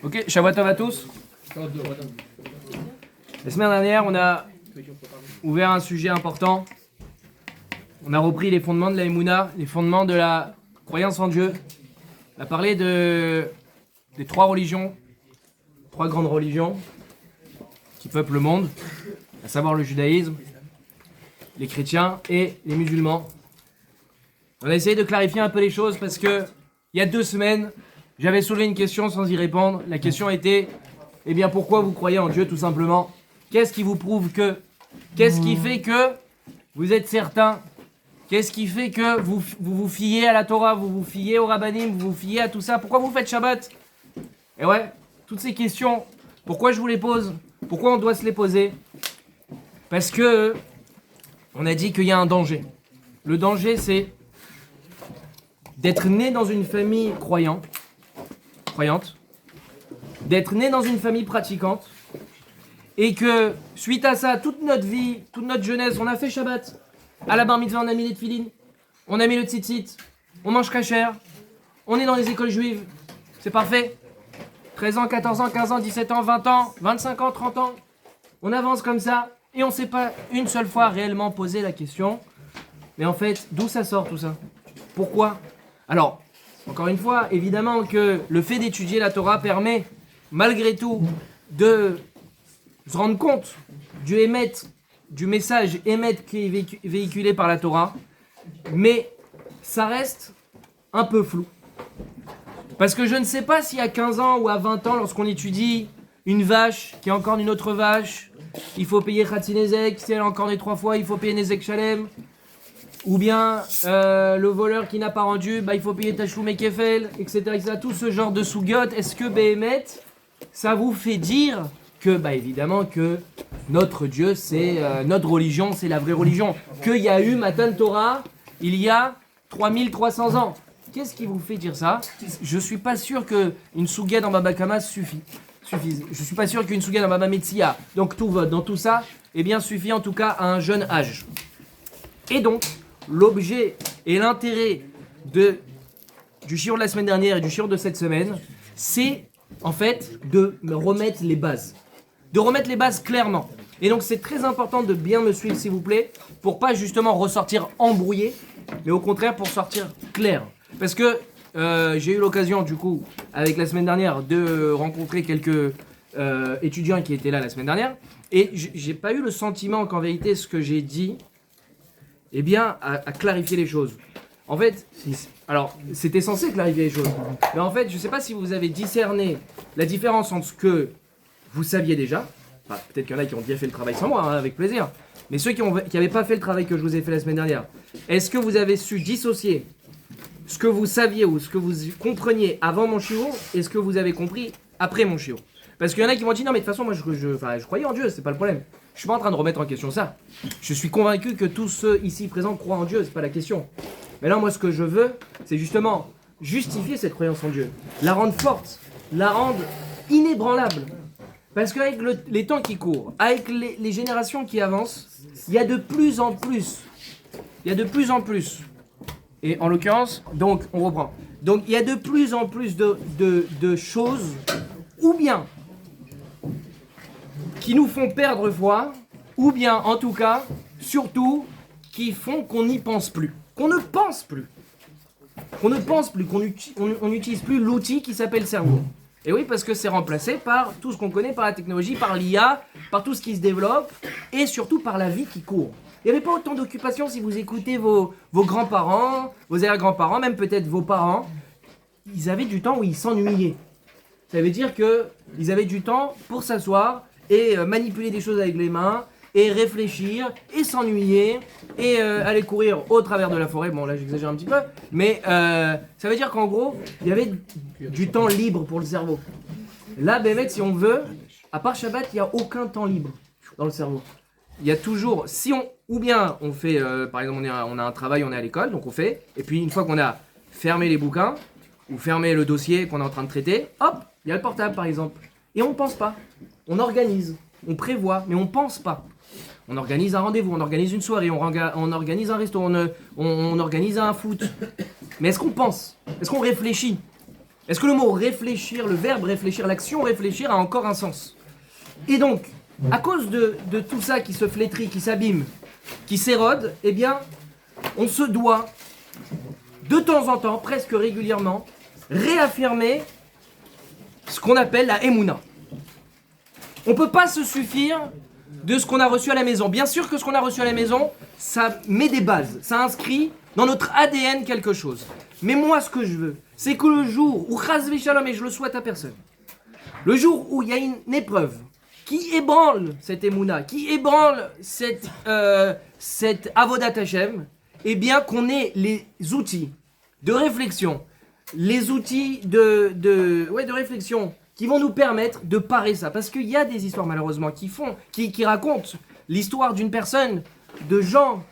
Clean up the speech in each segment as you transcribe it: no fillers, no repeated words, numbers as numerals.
Ok, Shabbat Tov à tous. La semaine dernière, on a ouvert un sujet important. On a repris les fondements de la Emouna, les fondements de la croyance en Dieu. On a parlé des trois religions, trois grandes religions qui peuplent le monde, à savoir le judaïsme, les chrétiens et les musulmans. On a essayé de clarifier un peu les choses parce que il y a 2 semaines, j'avais soulevé une question sans y répondre. La question était, eh bien, pourquoi vous croyez en Dieu, tout simplement? Qu'est-ce qui vous prouve que? Qu'est-ce qui fait que vous êtes certain? Qu'est-ce qui fait que vous fiez à la Torah, vous vous fiez au rabbanim, vous vous fiez à tout ça? Pourquoi vous faites Shabbat? Et ouais, toutes ces questions, pourquoi je vous les pose? Pourquoi on doit se les poser? Parce que on a dit qu'il y a un danger. Le danger, c'est d'être né dans une famille croyante, d'être né dans une famille pratiquante, et que suite à ça, toute notre vie, toute notre jeunesse, on a fait Shabbat. À la bar mitzvah, on a mis les tefilines, on a mis le tzitzit, on mange kasher, on est dans les écoles juives, c'est parfait. 13 ans, 14 ans, 15 ans, 17 ans, 20 ans, 25 ans, 30 ans, on avance comme ça, et on ne s'est pas une seule fois réellement posé la question, mais en fait, d'où ça sort tout ça? Pourquoi? Alors, encore une fois, évidemment que le fait d'étudier la Torah permet, malgré tout, de se rendre compte du message émettre qui est véhiculé par la Torah, mais ça reste un peu flou. Parce que je ne sais pas si à 15 ans ou à 20 ans, lorsqu'on étudie une vache qui est encore une autre vache, il faut payer Khatsi Nezek, si elle est encore née 3 fois, il faut payer Nezek Shalem. Ou bien le voleur qui n'a pas rendu, il faut payer Tachloum et Kefel, etc., etc. Tout ce genre de sougot, est-ce que Béhémet, ça vous fait dire que, évidemment, que notre Dieu, c'est notre religion, c'est la vraie religion. Qu'il y a eu Matan Torah il y a 3300 ans. Qu'est-ce qui vous fait dire ça? Je suis pas sûr qu'une souga dans Baba Kama suffise. Je suis pas sûr qu'une souga dans Baba Metzia, donc tout vote, dans tout ça, suffit en tout cas à un jeune âge. Et donc, l'objet et l'intérêt du shiur de la semaine dernière et du shiur de cette semaine, c'est en fait de me remettre les bases. De remettre les bases clairement. Et donc c'est très important de bien me suivre s'il vous plaît, pour pas justement ressortir embrouillé, mais au contraire pour sortir clair. Parce que j'ai eu l'occasion du coup, avec la semaine dernière, de rencontrer quelques étudiants qui étaient là la semaine dernière, et j'ai pas eu le sentiment qu'en vérité ce que j'ai dit, a clarifié les choses. En fait, alors c'était censé clarifier les choses, mais en fait, je sais pas si vous avez discerné la différence entre ce que vous saviez déjà, peut-être qu'il y en a qui ont bien fait le travail sans moi, avec plaisir, mais ceux qui n'avaient pas fait le travail que je vous ai fait la semaine dernière, est-ce que vous avez su dissocier ce que vous saviez ou ce que vous compreniez avant mon shiur et ce que vous avez compris après mon shiur? Parce qu'il y en a qui m'ont dit non mais de toute façon moi je croyais en Dieu, c'est pas le problème. Je suis pas en train de remettre en question ça. Je suis convaincu que tous ceux ici présents croient en Dieu, c'est pas la question. Mais là moi ce que je veux, c'est justement justifier cette croyance en Dieu, la rendre forte, la rendre inébranlable. Parce qu'avec les temps qui courent, avec les générations qui avancent, il y a de plus en plus, et en l'occurrence, donc on reprend, donc il y a de plus en plus de choses, ou bien qui nous font perdre foi, ou bien en tout cas, surtout, qui font qu'on n'y pense plus, qu'on ne pense plus, qu'on n'utilise plus l'outil qui s'appelle cerveau. Et oui, parce que c'est remplacé par tout ce qu'on connaît, par la technologie, par l'IA, par tout ce qui se développe, et surtout par la vie qui court. Il n'y avait pas autant d'occupations si vous écoutez vos grands-parents, vos arrière-grands-parents, même peut-être vos parents. Ils avaient du temps où ils s'ennuyaient. Ça veut dire qu'ils avaient du temps pour s'asseoir et manipuler des choses avec les mains, et réfléchir, et s'ennuyer, et aller courir au travers de la forêt. Bon là j'exagère un petit peu, mais ça veut dire qu'en gros, il y avait du temps libre pour le cerveau. Là, Bémet, si on veut, à part Shabbat, il n'y a aucun temps libre dans le cerveau. Il y a toujours, ou bien on fait, par exemple on a un travail, on est à l'école, donc on fait, et puis une fois qu'on a fermé les bouquins, ou fermé le dossier qu'on est en train de traiter, hop, il y a le portable par exemple. Et on ne pense pas, on organise, on prévoit, mais on ne pense pas. On organise un rendez-vous, on organise une soirée, on organise un resto, on organise un foot. Mais est-ce qu'on pense? Est-ce qu'on réfléchit? Est-ce que le mot réfléchir, le verbe réfléchir, l'action réfléchir a encore un sens? Et donc, à cause de tout ça qui se flétrit, qui s'abîme, qui s'érode, eh bien, on se doit, de temps en temps, presque régulièrement, réaffirmer ce qu'on appelle la Emouna. On ne peut pas se suffire de ce qu'on a reçu à la maison. Bien sûr que ce qu'on a reçu à la maison, ça met des bases, ça inscrit dans notre ADN quelque chose. Mais moi, ce que je veux, c'est que le jour où, chas v'shalom, et je le souhaite à personne, le jour où il y a une épreuve qui ébranle cette Emouna, qui ébranle cette Avodat Hashem, eh bien qu'on ait les outils de réflexion, les outils de réflexion qui vont nous permettre de parer ça. Parce qu'il y a des histoires malheureusement qui racontent l'histoire d'une personne, de gens,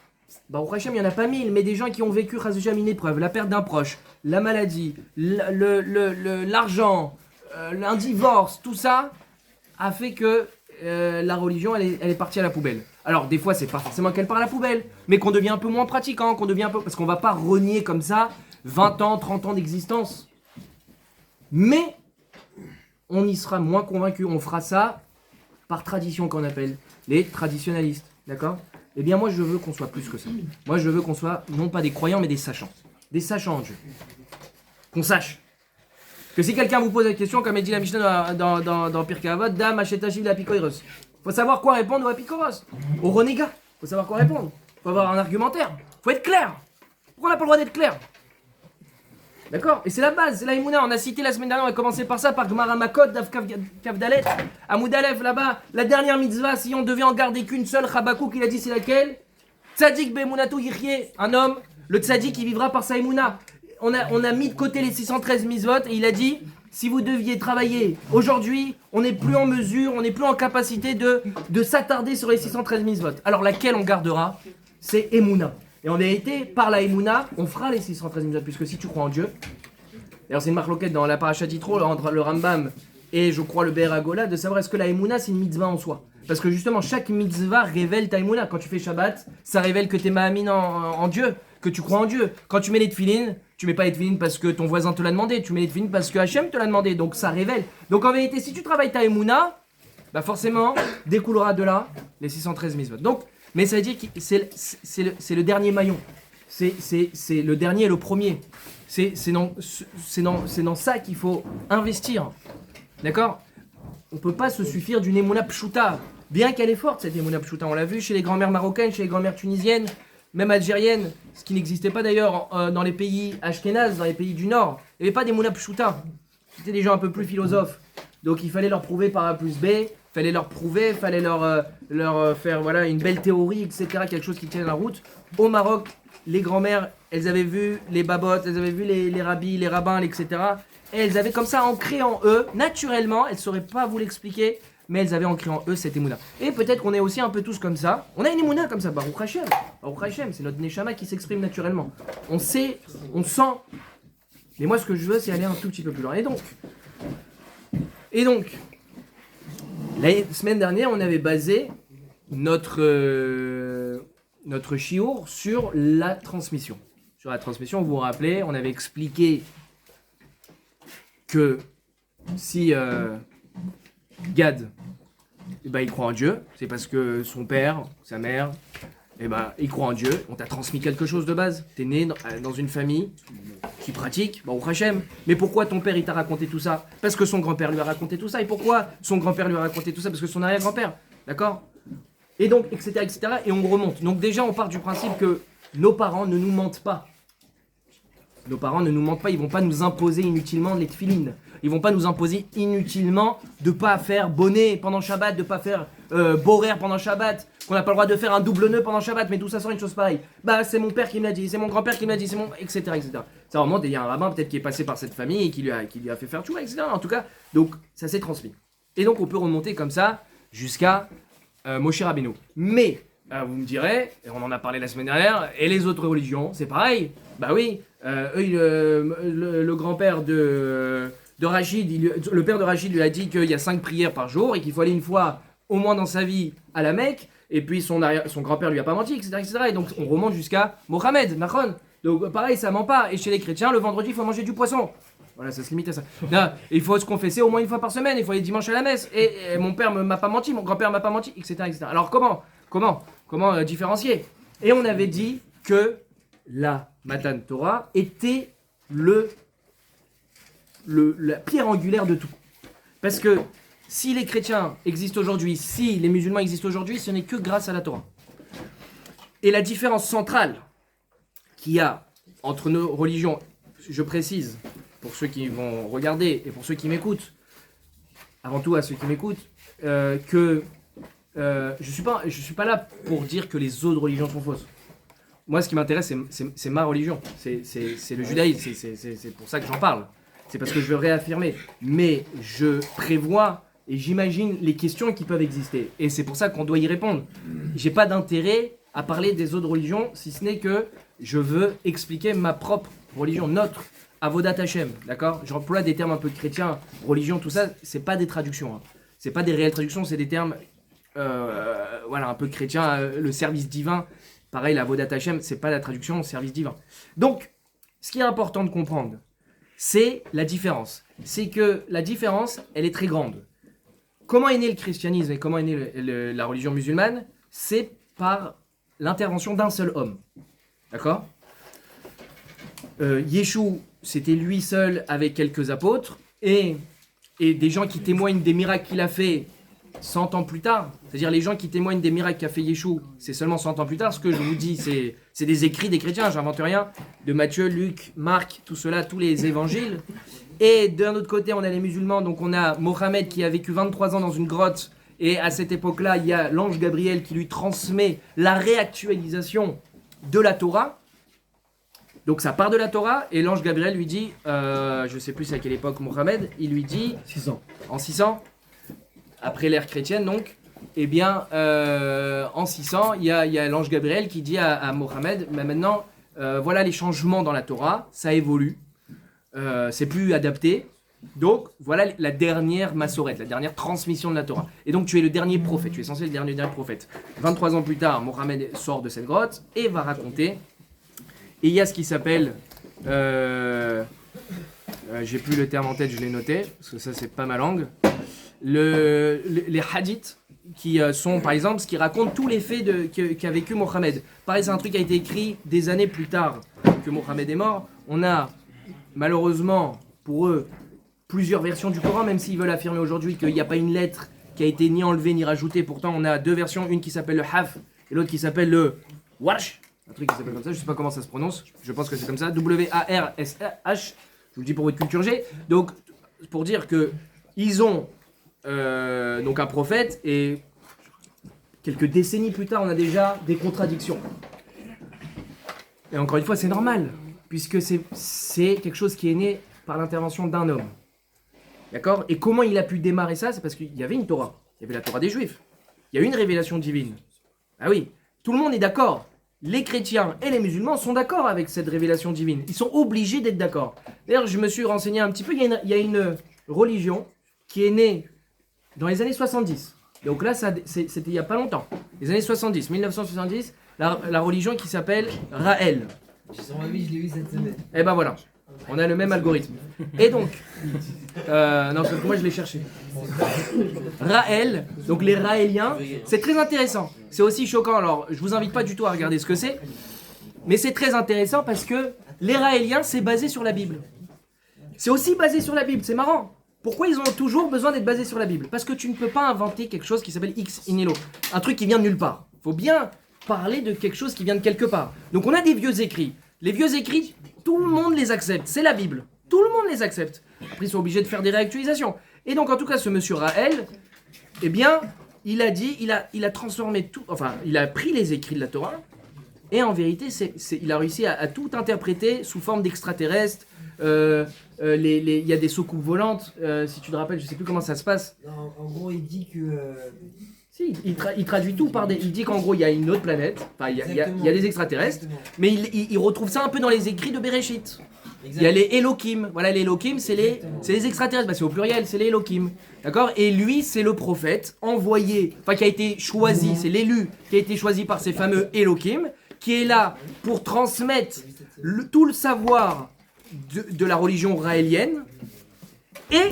au Hachem il n'y en a pas 1000, mais des gens qui ont vécu une épreuve, la perte d'un proche, la maladie, l'argent, un divorce, tout ça a fait que la religion elle est partie à la poubelle. Alors des fois c'est pas forcément qu'elle part à la poubelle, mais qu'on devient un peu moins pratiquant, parce qu'on va pas renier comme ça 20 ans, 30 ans d'existence. Mais on y sera moins convaincu, on fera ça par tradition qu'on appelle les traditionnalistes, d'accord? Eh bien moi je veux qu'on soit plus que ça. Moi je veux qu'on soit non pas des croyants mais des sachants en Dieu. Qu'on sache que si quelqu'un vous pose la question, comme dit la Mishnah dans Pirkei Avot, Dam Hachetachiv la Apikoros. Faut savoir quoi répondre aux Apikoros, aux renégats. Faut savoir quoi répondre. Faut avoir un argumentaire. Faut être clair. Pourquoi on n'a pas le droit d'être clair? D'accord? Et c'est la base, c'est la Emouna. On a cité la semaine dernière, on a commencé par ça, par Gemara Makot, Dav Kavdalet, Amoud Aleph, là-bas, la dernière mitzvah, si on devait en garder qu'une seule, Chabakouk, il a dit c'est laquelle? Tzadik Be'emunatu Yichye, un homme, le tzadik, il vivra par sa Emouna. On a mis de côté les 613 mitzvot et il a dit, si vous deviez travailler aujourd'hui, on n'est plus en mesure, on n'est plus en capacité de s'attarder sur les 613 mitzvot. Alors laquelle on gardera? C'est Emouna. Et en vérité, par la Emouna, on fera les 613 mitzvot, puisque si tu crois en Dieu, d'ailleurs c'est une marloquette dans la paracha Yitro entre le Rambam et je crois le Be'er Hagolah, de savoir est-ce que la Emouna c'est une mitzvah en soi. Parce que justement, chaque mitzvah révèle ta Emouna. Quand tu fais Shabbat, ça révèle que tu es Mahamin en Dieu, que tu crois en Dieu. Quand tu mets les tefilines, tu mets pas les tefilines parce que ton voisin te l'a demandé, tu mets les tefilines parce que Hachem te l'a demandé, donc ça révèle. Donc en vérité, si tu travailles ta Emouna, bah forcément, découlera de là les 613 mitzvot. Donc, mais ça veut dire que c'est le dernier maillon. C'est le dernier et le premier. C'est dans ça qu'il faut investir. D'accord? On ne peut pas se suffire d'une Emouna Pshuta. Bien qu'elle est forte, cette Emouna Pshuta. On l'a vu chez les grand-mères marocaines, chez les grand-mères tunisiennes, même algériennes, ce qui n'existait pas d'ailleurs dans les pays ashkénazes, dans les pays du Nord. Il n'y avait pas d'Emouna Pshuta. C'était des gens un peu plus philosophes. Donc il fallait leur prouver par A plus B. Fallait leur prouver, fallait leur faire voilà, une belle théorie, etc. Quelque chose qui tienne la route. Au Maroc, les grand-mères, elles avaient vu les babottes, elles avaient vu les rabbis, les rabbins, etc. Et elles avaient comme ça ancré en eux, naturellement, elles ne sauraient pas vous l'expliquer, mais elles avaient ancré en eux cette émouna. Et peut-être qu'on est aussi un peu tous comme ça. On a une émouna comme ça, Baruch Hashem. Baruch Hashem, c'est notre Neshama qui s'exprime naturellement. On sait, on sent. Mais moi, ce que je veux, c'est aller un tout petit peu plus loin. Et donc, la semaine dernière, on avait basé notre chiour sur la transmission. Sur la transmission, vous vous rappelez, on avait expliqué que si Gad, il croit en Dieu, c'est parce que son père, sa mère, il croit en Dieu. On t'a transmis quelque chose de base. T'es né dans une famille qui pratique, au Hachem. Mais pourquoi ton père il t'a raconté tout ça? Parce que son grand-père lui a raconté tout ça. Et pourquoi son grand-père lui a raconté tout ça? Parce que son arrière-grand-père. D'accord? Et donc, etc., etc. Et on remonte. Donc déjà, on part du principe que nos parents ne nous mentent pas. Nos parents ne nous mentent pas. Ils vont pas nous imposer inutilement les tefilines. Ils vont pas nous imposer inutilement de pas faire bonnet pendant Shabbat, de pas faire borer pendant Shabbat, qu'on n'a pas le droit de faire un double nœud pendant Shabbat, mais tout ça sort une chose pareille. Bah c'est mon père qui me l'a dit, c'est mon grand-père qui me l'a dit, c'est mon... etc., etc. Ça remonte, il y a un rabbin peut-être qui est passé par cette famille et qui lui a fait faire tout, etc. En tout cas, donc ça s'est transmis. Et donc on peut remonter comme ça jusqu'à Moshe Rabbeinu. Mais, vous me direz, et on en a parlé la semaine dernière, et les autres religions, c'est pareil. Bah oui, le grand-père de Rachid, le père de Rachid lui a dit qu'il y a 5 prières par jour et qu'il faut aller une fois au moins dans sa vie à la Mecque, et puis son grand-père lui a pas menti, etc., etc. Et donc on remonte jusqu'à Mohamed, Nahon. Donc pareil, ça ment pas. Et chez les chrétiens, le vendredi, il faut manger du poisson. Voilà, ça se limite à ça. Non, il faut se confesser au moins une fois par semaine, il faut aller dimanche à la messe. Et mon père m'a pas menti, mon grand-père m'a pas menti, etc., etc. Alors comment différencier? Et on avait dit que la Matan Torah était la pierre angulaire de tout. Parce que si les chrétiens existent aujourd'hui, si les musulmans existent aujourd'hui, ce n'est que grâce à la Torah. Et la différence centrale qu'il y a entre nos religions, je précise, pour ceux qui vont regarder et pour ceux qui m'écoutent, avant tout à ceux qui m'écoutent, que je suis pas là pour dire que les autres religions sont fausses. Moi, ce qui m'intéresse, c'est ma religion, c'est le judaïsme, c'est pour ça que j'en parle. C'est parce que je veux réaffirmer. Mais je prévois et j'imagine les questions qui peuvent exister. Et c'est pour ça qu'on doit y répondre. J'ai pas d'intérêt à parler des autres religions, si ce n'est que je veux expliquer ma propre religion, notre Avodat Hashem, d'accord? J'emploie des termes un peu chrétiens, religion, tout ça, c'est pas des traductions. Hein. C'est pas des réelles traductions, c'est des termes un peu chrétiens, le service divin. Pareil, la Avodat Hashem, c'est pas la traduction, service divin. Donc, ce qui est important de comprendre, c'est la différence. C'est que la différence, elle est très grande. Comment est né le christianisme et comment est née la religion musulmane? C'est par l'intervention d'un seul homme. D'accord? Yeshua, c'était lui seul avec quelques apôtres et des gens qui témoignent des miracles qu'il a fait 100 ans plus tard. C'est-à-dire les gens qui témoignent des miracles qu'a fait Yeshua, c'est seulement 100 ans plus tard. Ce que je vous dis, c'est des écrits des chrétiens, j'invente rien. De Matthieu, Luc, Marc, tout cela, tous les évangiles. Et d'un autre côté, on a les musulmans. Donc on a Mohammed qui a vécu 23 ans dans une grotte. Et à cette époque-là, il y a l'ange Gabriel qui lui transmet la réactualisation de la Torah. Donc ça part de la Torah et l'ange Gabriel lui dit, je sais plus à quelle époque Mohammed, il lui dit 600. En 600, après l'ère chrétienne donc, eh bien en 600, il y a l'ange Gabriel qui dit à Mohammed, mais maintenant voilà les changements dans la Torah, ça évolue, c'est plus adapté. Donc voilà la dernière massorette, la dernière transmission de la Torah. Et donc tu es le dernier prophète, tu es censé être le dernier prophète. 23 ans plus tard, Mohammed sort de cette grotte et va raconter. Et il y a ce qui s'appelle, j'ai plus le terme en tête, je l'ai noté, parce que ça c'est pas ma langue, les hadiths, qui sont par exemple ce qui raconte tous les faits qu'a vécu Mohammed. Pareil, c'est un truc qui a été écrit des années plus tard que Mohammed est mort. On a malheureusement pour eux plusieurs versions du Coran, même s'ils veulent affirmer aujourd'hui qu'il n'y a pas une lettre qui a été ni enlevée ni rajoutée. Pourtant on a deux versions, une qui s'appelle le Haf et l'autre qui s'appelle le Warsh. Un truc qui s'appelle comme ça, je sais pas comment ça se prononce, je pense que c'est comme ça, W-A-R-S-H, je vous le dis pour votre culture G. Donc, pour dire que ils ont donc un prophète et quelques décennies plus tard, on a déjà des contradictions. Et encore une fois, c'est normal, puisque c'est quelque chose qui est né par l'intervention d'un homme. D'accord? Et comment il a pu démarrer ça? C'est parce qu'il y avait une Torah, il y avait la Torah des Juifs, il y a eu une révélation divine. Ah oui, tout le monde est d'accord. Les chrétiens et les musulmans sont d'accord avec cette révélation divine. Ils sont obligés d'être d'accord. D'ailleurs, je me suis renseigné un petit peu. Il y a une religion qui est née dans les années 70. Donc là, c'était il n'y a pas longtemps. Les années 70, 1970, la religion qui s'appelle Raël. Je l'ai vu cette semaine. Et ben voilà, on a le même algorithme. Et donc, non, parce que moi je l'ai cherché. Raël, donc les Raéliens, c'est très intéressant. C'est aussi choquant, alors je vous invite pas du tout à regarder ce que c'est, mais c'est très intéressant parce que les Raéliens, c'est basé sur la Bible. C'est aussi basé sur la Bible, c'est marrant. Pourquoi ils ont toujours besoin d'être basés sur la Bible? Parce que tu ne peux pas inventer quelque chose qui s'appelle X nihilo, un truc qui vient de nulle part. Faut bien parler de quelque chose qui vient de quelque part. Donc on a des vieux écrits. Les vieux écrits, tout le monde les accepte, c'est la Bible. Tout le monde les accepte. Après, ils sont obligés de faire des réactualisations. Et donc, en tout cas, ce monsieur Raël, eh bien, il a dit, il a transformé tout, enfin, il a pris les écrits de la Torah, et en vérité, il a réussi à tout interpréter sous forme d'extraterrestres. Il y a des soucoupes volantes, si tu te rappelles, je sais plus comment ça se passe. Non, en gros, il dit que... Si, il traduit tout par des... Il dit qu'en gros, il y a une autre planète, enfin, il y a des extraterrestres, mais il retrouve ça un peu dans les écrits de Bereshit. Il y a les Elohim. Voilà, les Elohim, c'est les extraterrestres. Bah, c'est au pluriel, c'est les Elohim. D'accord? Et lui, c'est le prophète envoyé, enfin, qui a été choisi, c'est l'élu qui a été choisi par ces fameux Elohim, qui est là pour transmettre tout le savoir de la religion raélienne. Et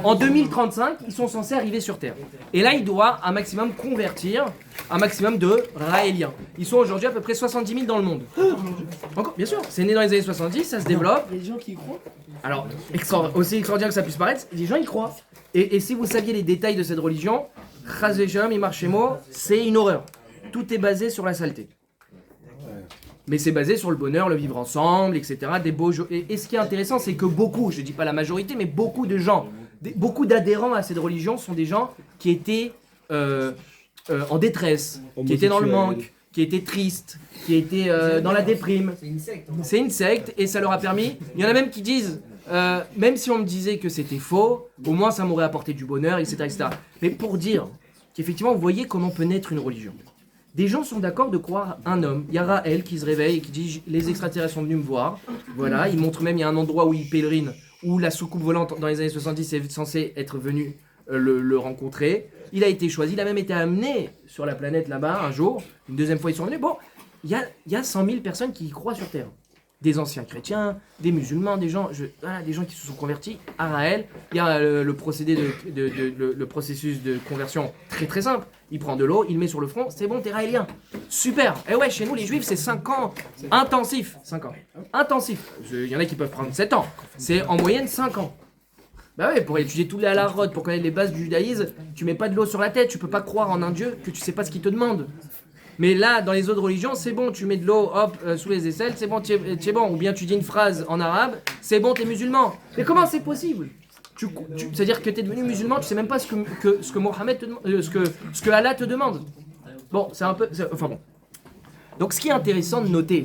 en 2035, ils sont censés arriver sur Terre. Et là, ils doivent un maximum convertir un maximum de Raéliens. Ils sont aujourd'hui à peu près 70 000 dans le monde. Encore, bien sûr, c'est né dans les années 70, ça se développe. Il y a des gens qui y croient. Alors, aussi extraordinaire que ça puisse paraître, les gens y croient. Et si vous saviez les détails de cette religion, Chas v'Shalom, Imar Shemo, c'est une horreur. Tout est basé sur la saleté. Mais c'est basé sur le bonheur, le vivre ensemble, etc. Des beaux jeux. Et ce qui est intéressant, c'est que beaucoup, je dis pas la majorité, mais beaucoup de gens, beaucoup d'adhérents à cette religion sont des gens qui étaient en détresse, qui étaient dans le manque, qui étaient tristes, qui étaient dans la déprime. C'est une secte. C'est une secte et ça leur a permis. Il y en a même qui disent, même si on me disait que c'était faux, au moins ça m'aurait apporté du bonheur, etc., etc. Mais pour dire qu'effectivement, vous voyez comment peut naître une religion. Des gens sont d'accord de croire un homme. Il y a Raël qui se réveille et qui dit les extraterrestres sont venus me voir. Voilà, il montre même il y a un endroit où il pèlerine, où la soucoupe volante dans les années 70 est censée être venue le rencontrer. Il a été choisi, il a même été amené sur la planète là-bas un jour. Une deuxième fois ils sont venus. Bon, il y a 100 000 personnes qui y croient sur Terre. Des anciens chrétiens, des musulmans, des gens qui se sont convertis à Raël. Il y a le procédé le processus de conversion très très simple. Il prend de l'eau, il le met sur le front, c'est bon, t'es raélien. Super. Et ouais, chez nous les juifs c'est 5 ans intensif. 5 ans. Intensif. Il y en a qui peuvent prendre 7 ans. C'est en moyenne 5 ans. Bah ouais, pour étudier tous les halachot, pour connaître les bases du judaïsme, tu mets pas de l'eau sur la tête, tu peux pas croire en un Dieu que tu sais pas ce qu'il te demande. Mais là, dans les autres religions, c'est bon, tu mets de l'eau, hop, sous les aisselles, c'est bon, tu es bon. Ou bien tu dis une phrase en arabe, c'est bon, t'es musulman. Mais comment c'est possible? C'est-à-dire que t'es devenu musulman, tu sais même pas ce que Mohammed te demande, ce que Allah te demande. Bon, c'est un peu... Enfin bon. Donc ce qui est intéressant de noter,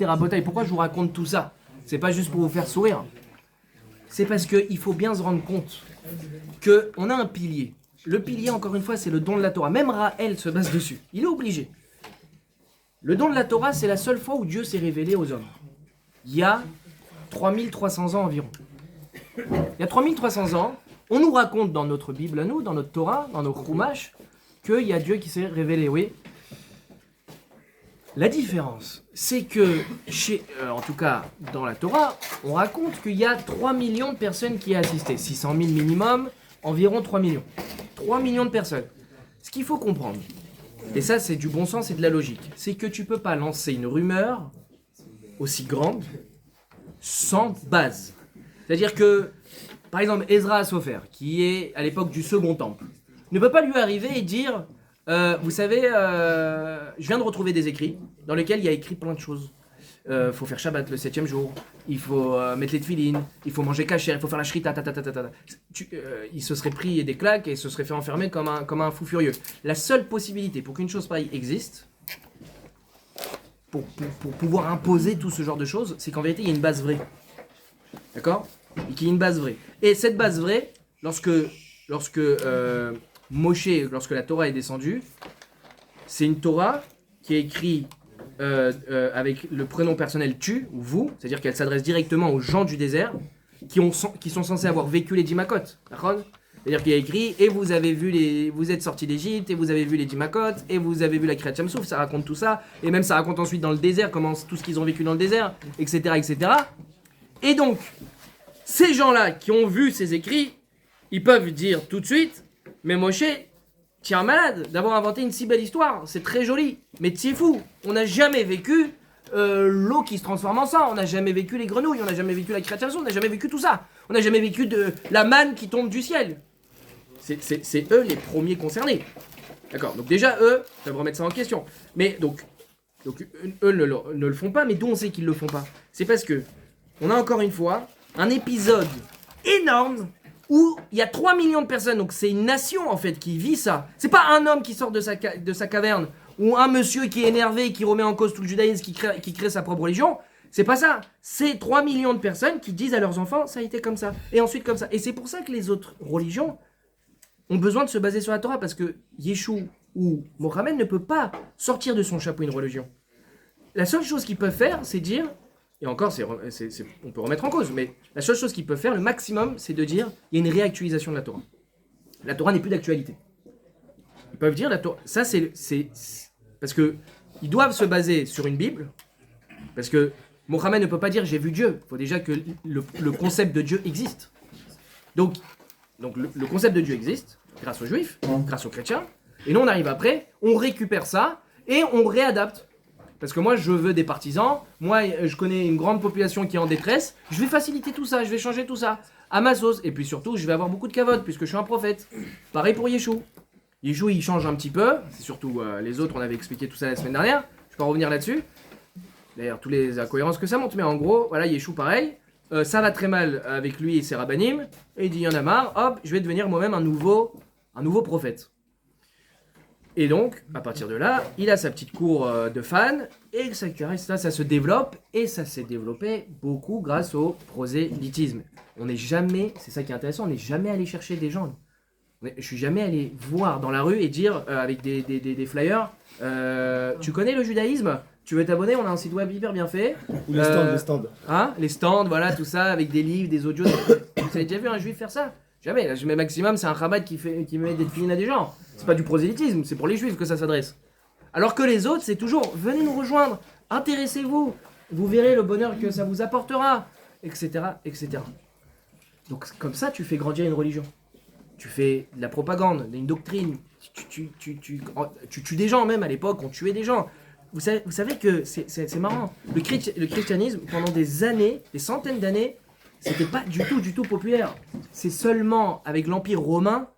Rabotai, pourquoi je vous raconte tout ça? C'est pas juste pour vous faire sourire. C'est parce qu'il faut bien se rendre compte qu'on a un pilier. Le pilier, encore une fois, c'est le don de la Torah. Même Raël se base dessus. Il est obligé. Le don de la Torah, c'est la seule fois où Dieu s'est révélé aux hommes. Il y a 3300 ans environ. Il y a 3300 ans, on nous raconte dans notre Bible à nous, dans notre Torah, dans nos Chumash, qu'il y a Dieu qui s'est révélé, oui. La différence, c'est que, en tout cas dans la Torah, on raconte qu'il y a 3 millions de personnes qui y assisté. 600 000 minimum, environ 3 millions. 3 millions de personnes. Ce qu'il faut comprendre, et ça c'est du bon sens et de la logique, c'est que tu peux pas lancer une rumeur aussi grande sans base. C'est-à-dire que, par exemple, Ezra Sofer, qui est à l'époque du Second Temple, ne peut pas lui arriver et dire vous savez, je viens de retrouver des écrits dans lesquels il y a écrit plein de choses. Faut faire Shabbat le 7e jour, il faut mettre les tefilines, il faut manger kasher, il faut faire la shrita, il se serait pris des claques et se serait fait enfermer comme un fou furieux. La seule possibilité pour qu'une chose pareille existe, pour pouvoir imposer tout ce genre de choses, c'est qu'en vérité il y a une base vraie. D'accord? Et qu'il y ait une base vraie. Et cette base vraie, lorsque Moshe, lorsque la Torah est descendue, c'est une Torah qui est écrite avec le prénom personnel tu ou vous, c'est-à-dire qu'elle s'adresse directement aux gens du désert qui sont censés avoir vécu les 10 Makot. D'accord? C'est-à-dire qu'il y a écrit et vous êtes sortis d'Égypte et vous avez vu les 10 Makot et vous avez vu la Kriyat Yam-Souf, ça raconte tout ça et même ça raconte ensuite dans le désert tout ce qu'ils ont vécu dans le désert, etc., etc. Et donc ces gens-là qui ont vu ces écrits, ils peuvent dire tout de suite, mais Moshe, tu es un malade d'avoir inventé une si belle histoire, c'est très joli, mais tu es fou, on n'a jamais vécu l'eau qui se transforme en sang, on n'a jamais vécu les grenouilles, on n'a jamais vécu la création, on n'a jamais vécu tout ça, on n'a jamais vécu de la manne qui tombe du ciel. C'est eux les premiers concernés. D'accord, donc déjà eux peuvent remettre ça en question. Mais donc eux ne le font pas, mais d'où on sait qu'ils ne le font pas? C'est parce que on a encore une fois un épisode énorme où il y a 3 millions de personnes, donc c'est une nation en fait qui vit ça. C'est pas un homme qui sort de sa caverne, ou un monsieur qui est énervé et qui remet en cause tout le judaïsme, qui crée sa propre religion. C'est pas ça. C'est 3 millions de personnes qui disent à leurs enfants, ça a été comme ça, et ensuite comme ça. Et c'est pour ça que les autres religions ont besoin de se baser sur la Torah, parce que Yeshua ou Mohammed ne peut pas sortir de son chapeau une religion. La seule chose qu'ils peuvent faire, c'est dire... Et encore, on peut remettre en cause, mais la seule chose qu'ils peuvent faire, le maximum, c'est de dire il y a une réactualisation de la Torah. La Torah n'est plus d'actualité. Ils peuvent dire la Torah. Ça, c'est parce que ils doivent se baser sur une Bible, parce que Mohammed ne peut pas dire j'ai vu Dieu. Il faut déjà que le concept de Dieu existe. Donc le concept de Dieu existe grâce aux juifs, grâce aux chrétiens. Et nous on arrive après, on récupère ça et on réadapte. Parce que moi je veux des partisans, moi je connais une grande population qui est en détresse, je vais faciliter tout ça, je vais changer tout ça à ma sauce. Et puis surtout je vais avoir beaucoup de cavotes puisque je suis un prophète. Pareil pour Yeshua. Yeshua il change un petit peu, c'est surtout les autres, on avait expliqué tout ça la semaine dernière, je vais pas revenir là-dessus. D'ailleurs, toutes les incohérences que ça montre, mais en gros, voilà, Yeshua pareil, ça va très mal avec lui et ses rabbinim, et il dit, il y en a marre, hop, je vais devenir moi-même un nouveau prophète. Et donc, à partir de là, il a sa petite cour de fans, et ça se développe, et ça s'est développé beaucoup grâce au prosélytisme. On n'est jamais, c'est ça qui est intéressant, on n'est jamais allé chercher des gens. Je suis jamais allé voir dans la rue et dire, avec des flyers, tu connais le judaïsme ? Tu veux t'abonner, on a un site web hyper bien fait. Ou les stands, les stands. Hein, les stands, voilà, tout ça, avec des livres, des audios. Vous avez déjà vu un juif faire ça? Jamais. Là, je mets maximum, c'est un rabat qui met des filines à des gens. C'est pas du prosélytisme, c'est pour les juifs que ça s'adresse. Alors que les autres, c'est toujours, venez nous rejoindre, intéressez-vous, vous verrez le bonheur que ça vous apportera, etc., etc. Donc comme ça, tu fais grandir une religion. Tu fais de la propagande, une doctrine. Tu tues des gens, même à l'époque, on tuait des gens. Vous savez que c'est marrant. Le christianisme, pendant des années, des centaines d'années, c'était pas du tout populaire. C'est seulement avec l'Empire romain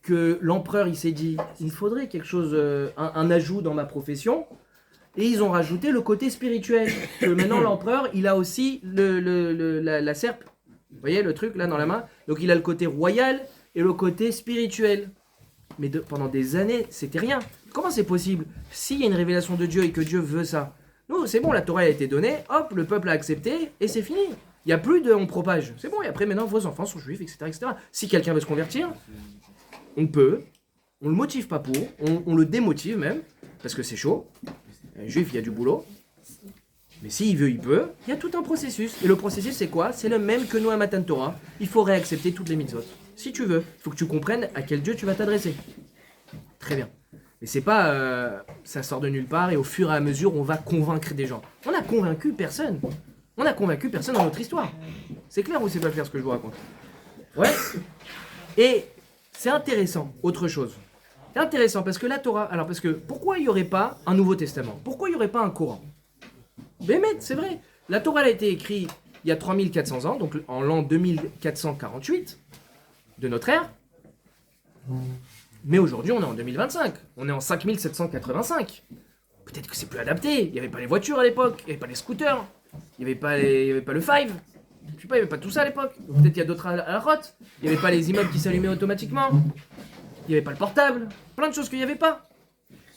que l'empereur il s'est dit il faudrait quelque chose, un ajout dans ma profession. Et ils ont rajouté le côté spirituel. Que maintenant l'empereur, il a aussi la serpe. Vous voyez le truc là dans la main? Donc il a le côté royal et le côté spirituel. Mais pendant des années, c'était rien. Comment c'est possible? S'il y a une révélation de Dieu et que Dieu veut ça, nous, c'est bon, la Torah a été donnée, hop, le peuple a accepté, et c'est fini. Il n'y a plus de on propage. C'est bon, et après, maintenant, vos enfants sont juifs, etc. etc. Si quelqu'un veut se convertir, on peut, on le motive pas pour, on le démotive même, parce que c'est chaud. Un juif, il y a du boulot. Mais s'il veut, il peut. Il y a tout un processus. Et le processus, c'est quoi? C'est le même que nous à Matan Torah. Il faut réaccepter toutes les mitzvot. Si tu veux, il faut que tu comprennes à quel Dieu tu vas t'adresser. Très bien. Mais c'est pas ça sort de nulle part et au fur et à mesure on va convaincre des gens. On n'a convaincu personne. On n'a convaincu personne dans notre histoire. C'est clair ou c'est pas clair ce que je vous raconte? Ouais. Et c'est intéressant, autre chose. C'est intéressant parce que la Torah, alors parce que pourquoi il n'y aurait pas un Nouveau Testament? Pourquoi il n'y aurait pas un Coran? Bémet, c'est vrai. La Torah elle a été écrite il y a 3400 ans, donc en l'an 2448 de notre ère. Mais aujourd'hui, on est en 2025. On est en 5785. Peut-être que c'est plus adapté. Il n'y avait pas les voitures à l'époque. Il n'y avait pas les scooters. Il n'y avait pas le Five. Je sais pas, il n'y avait pas tout ça à l'époque. Peut-être qu'il y a d'autres à la route. Il n'y avait pas les immeubles qui s'allumaient automatiquement. Il n'y avait pas le portable. Plein de choses qu'il n'y avait pas.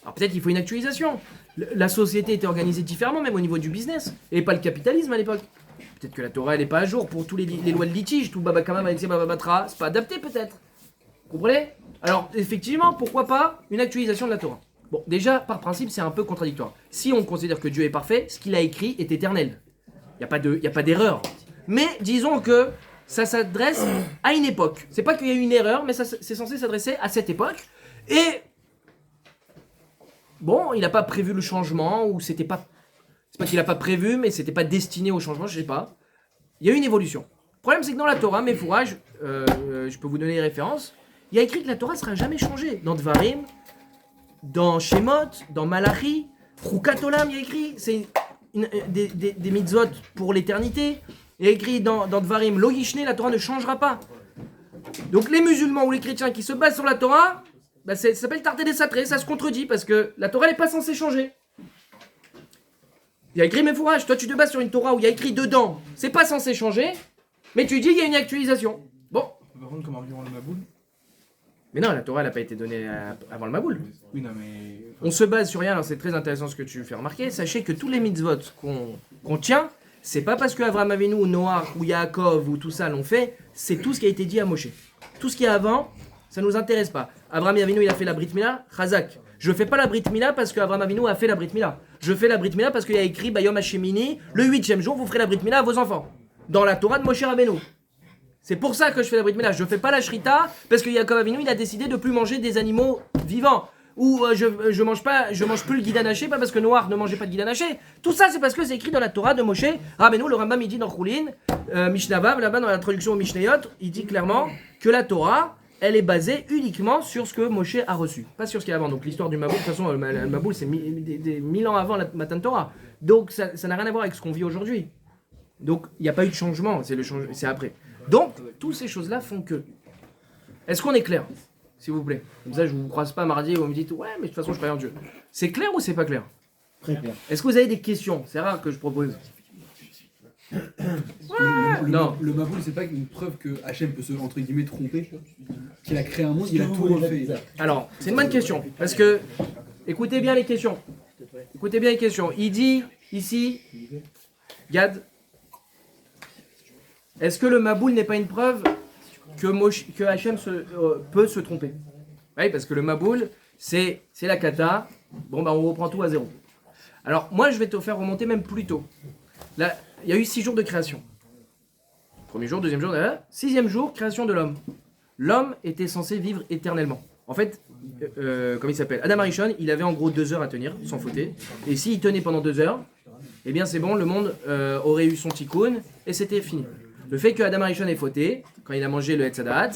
Alors peut-être qu'il faut une actualisation. La société était organisée différemment, même au niveau du business. Il n'y avait pas le capitalisme à l'époque. Peut-être que la Torah, elle n'est pas à jour pour tous les lois de litige. Tout Babakama, Bababatra. C'est pas adapté peut-être. Vous comprenez? Alors, effectivement, pourquoi pas une actualisation de la Torah? Bon, déjà, par principe, c'est un peu contradictoire. Si on considère que Dieu est parfait, ce qu'il a écrit est éternel. Il n'y a pas d'erreur. Mais disons que ça s'adresse à une époque. C'est pas qu'il y a eu une erreur, mais c'est censé s'adresser à cette époque. Et bon, il n'a pas prévu le changement, ou c'était pas... C'est pas qu'il n'a pas prévu, mais c'était pas destiné au changement, je sais pas. Il y a eu une évolution. Le problème, c'est que dans la Torah, mes fourrages, je peux vous donner les références, il y a écrit que la Torah ne sera jamais changée. Dans Dvarim, dans Shemot, dans Malachi, Chukat Olam, il y a écrit, c'est des mitzvot pour l'éternité. Il y a écrit dans Dvarim, Lo Yishne, la Torah ne changera pas. Donc les musulmans ou les chrétiens qui se basent sur la Torah, bah ça s'appelle Tarté des Satrés, ça se contredit parce que la Torah n'est pas censée changer. Il y a écrit mes fourrages, toi tu te bases sur une Torah où il y a écrit dedans, c'est pas censé changer, mais tu dis il y a une actualisation. Bon. On peut prendre comme argument le Maboul. Mais non, la Torah n'a pas été donnée avant le Maboul. Oui, non, mais. On se base sur rien, alors c'est très intéressant ce que tu fais remarquer. Sachez que tous les mitzvot qu'on tient, c'est pas parce que Avraham Avinu ou Noah ou Yaakov ou tout ça l'ont fait, c'est tout ce qui a été dit à Moshe. Tout ce qui est avant, ça nous intéresse pas. Avraham Avinu il a fait la Brit Mila, Chazak. Je fais pas la Brit Mila parce que Avraham Avinu a fait la Brit Mila. Je fais la Brit Mila parce qu'il y a écrit Bayom Hashemini, le 8e jour vous ferez la Brit Mila à vos enfants. Dans la Torah de Moshe Rabbeinu. C'est pour ça que je fais la Brit Mila. Je fais pas la Shrita parce que Yaakov Avinu il a décidé de plus manger des animaux vivants. ou je mange plus le guidon haché, pas parce que Noir ne mangeait pas de guidon haché. Tout ça, c'est parce que c'est écrit dans la Torah de Moshe. Rabbeinu, le Rambam, il dit dans Choulin, Mishnah Vav, là-bas dans la traduction au Mishnayot, il dit clairement que la Torah, elle est basée uniquement sur ce que Moshe a reçu, pas sur ce qu'il y a avant. Donc l'histoire du Maboul, de toute façon, le Maboul, c'est 1000 ans avant la Matan Torah. Donc ça n'a rien à voir avec ce qu'on vit aujourd'hui. Donc il n'y a pas eu de changement, c'est après. Donc toutes ces choses-là font que. Est-ce qu'on est clair, s'il vous plaît? Comme ça, je ne vous croise pas mardi où vous me dites ouais, mais de toute façon, je crois en Dieu. C'est clair ou c'est pas clair? Très clair. Est-ce que vous avez des questions? C'est rare que je propose. Le Maboul, c'est pas une preuve que Hachem peut se, entre guillemets, tromper. Qu'il a créé un monde, il a tout refait. Alors, c'est une bonne question. Parce que, écoutez bien les questions. Écoutez bien les questions. Il dit ici, Gad, est-ce que le Maboul n'est pas une preuve que Hachem peut se tromper? Oui, parce que le Maboul, c'est la kata. Bon, bah, on reprend tout à zéro. Alors, moi, je vais te faire remonter même plus tôt. Là, il y a eu 6 jours de création. Premier jour, deuxième jour, 6e jour, création de l'homme. L'homme était censé vivre éternellement. En fait, comme il s'appelle, Adam Arishon, il avait en gros 2 heures à tenir, sans fauter. Et s'il tenait pendant 2 heures, eh bien c'est bon, le monde aurait eu son tikkun et c'était fini. Le fait que Adam Arishon ait fauté, quand il a mangé le Hetzadat,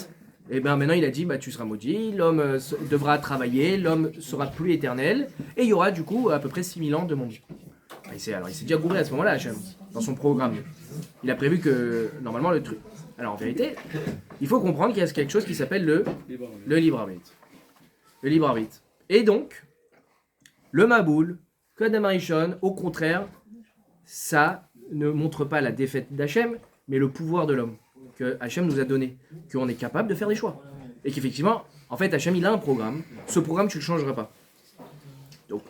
eh bien maintenant il a dit, bah, tu seras maudit, l'homme devra travailler, l'homme sera plus éternel, et il y aura du coup à peu près 6000 ans de monde. Il s'est déjà gouré à ce moment-là, Hachem, dans son programme. Il a prévu que, normalement, le truc... Alors, en vérité, il faut comprendre qu'il y a quelque chose qui s'appelle le libre arbitre. Le libre arbitre. Et donc, le Maboul, que Adam Arishon, au contraire, ça ne montre pas la défaite d'Hachem, mais le pouvoir de l'homme que Hachem nous a donné, qu'on est capable de faire des choix. Et qu'effectivement, en fait, Hachem, il a un programme. Ce programme, tu ne le changeras pas. Donc,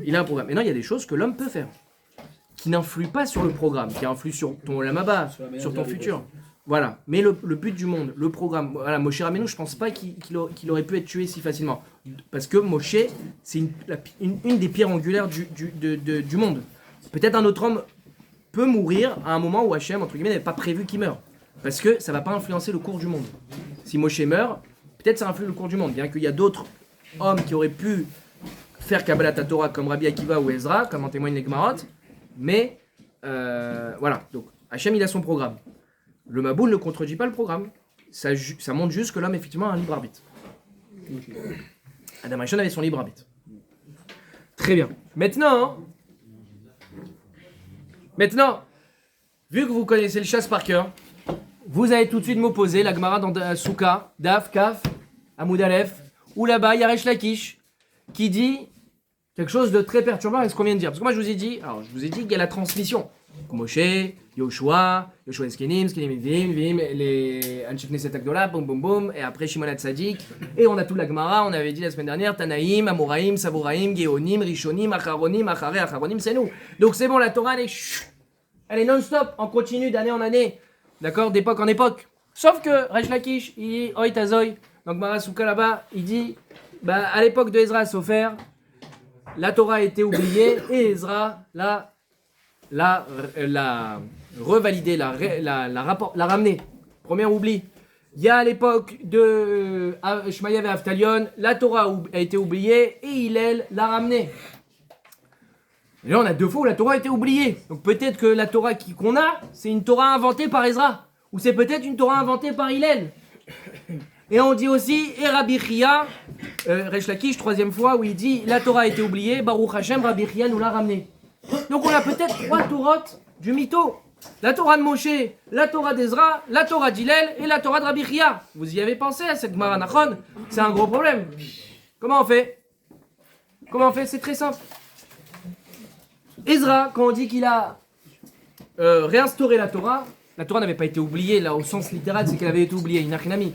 il a un programme. Maintenant, il y a des choses que l'homme peut faire, qui n'influent pas sur le programme, qui influent sur ton lamaba, sur ton futur. Voilà. Mais le but du monde, le programme, voilà, Moshe Rabbeinu, je ne pense pas qu'il aurait pu être tué si facilement. Parce que Moshe, c'est une des pierres angulaires du monde. Peut-être un autre homme peut mourir à un moment où Hachem, entre guillemets, n'avait pas prévu qu'il meure. Parce que ça ne va pas influencer le cours du monde. Si Moshe meurt, peut-être ça influe le cours du monde. Bien qu'il y a d'autres hommes qui auraient pu faire Kabbalat Torah comme Rabbi Akiva ou Ezra, comme en témoigne les Gemarot, mais voilà, donc Hachem il a son programme. Le Maboul ne contredit pas le programme, ça montre juste que l'homme effectivement a un libre arbitre. Adam Arishon avait son libre arbitre. Très bien. Maintenant, vu que vous connaissez le chasse par cœur, vous allez tout de suite m'opposer la Gemara dans Souka, Daf, Kaf, Amoud Aleph, ou là-bas Yaresh Lakish, qui dit quelque chose de très perturbant avec ce qu'on vient de dire. Parce que moi je vous ai dit qu'il y a la transmission. Moshe, Yoshua Eskenim, Vim, les Anshif Neset Agdola, boum boum boum, et après Shimon Tzadik. Et on a tout la Gemara, on avait dit la semaine dernière, Tanaïm, Amoraïm, Savoraïm, Geonim, Rishonim, Acharonim, Acharonim, c'est nous. Donc c'est bon, la Torah elle est non-stop, en continu d'année en année, d'accord, d'époque en époque. Sauf que Resh Lakish, il dit Oi Tazoy, donc Marasuka là-bas, il dit bah, à l'époque de Ezra Sofer, la Torah a été oubliée et Ezra l'a revalidée, l'a ramenée. Premier oubli. Il y a à l'époque de Shmaïa et Aftalion, la Torah a été oubliée et Hillel l'a ramenée. Et là on a 2 fois où la Torah a été oubliée. Donc peut-être que la Torah qu'on a, c'est une Torah inventée par Ezra. Ou c'est peut-être une Torah inventée par Hillel. Et on dit aussi, et Rabbi Chia, Resh Lakish, 3e fois, où il dit, la Torah a été oubliée, Baruch Hashem, Rabbi Chia nous l'a ramenée. Donc on a peut-être 3 Torotes du mytho. La Torah de Moshe, la Torah d'Ezra, la Torah d'Hillel et la Torah de Rabbi Chia. Vous y avez pensé à cette Gemara Nachon? C'est un gros problème. Comment on fait? C'est très simple. Ezra, quand on dit qu'il a réinstauré la Torah n'avait pas été oubliée, là, au sens littéral, c'est qu'elle avait été oubliée. Inachinami.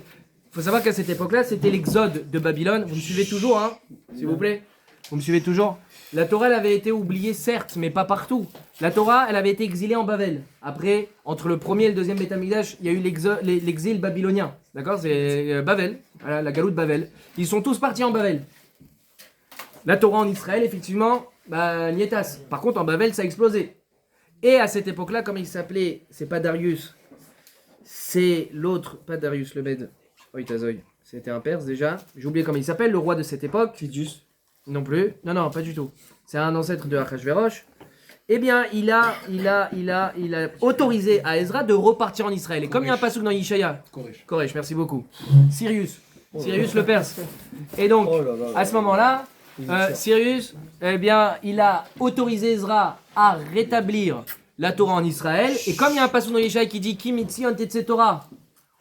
Il faut savoir qu'à cette époque-là, c'était l'exode de Babylone. Vous me suivez toujours, hein, s'il vous plaît? Vous me suivez toujours? La Torah, elle avait été oubliée, certes, mais pas partout. La Torah, elle avait été exilée en Babel. Après, entre le premier et le deuxième Beth Amikdash, il y a eu l'exil babylonien. D'accord? C'est Babel, la galoute Babel. Ils sont tous partis en Babel. La Torah en Israël, effectivement, bah, nietas. Par contre, en Babel, ça a explosé. Et à cette époque-là, comme il s'appelait, c'est pas Darius, c'est l'autre, pas Darius le Mède. Oitazoï. C'était un Perse déjà. J'ai oublié comment il s'appelle, le roi de cette époque. Titus. Non plus. Non, pas du tout. C'est un ancêtre de Achashverosh. Eh bien, il a autorisé à Ezra de repartir en Israël. Et comme il y a un passouk dans Yishaya, Koresh, merci beaucoup. Sirius le Perse. Et donc, à ce moment-là, Sirius, eh bien, il a autorisé Ezra à rétablir la Torah en Israël. Et comme il y a un passouk dans Yishaya qui dit Kim Tzion Tetse Torah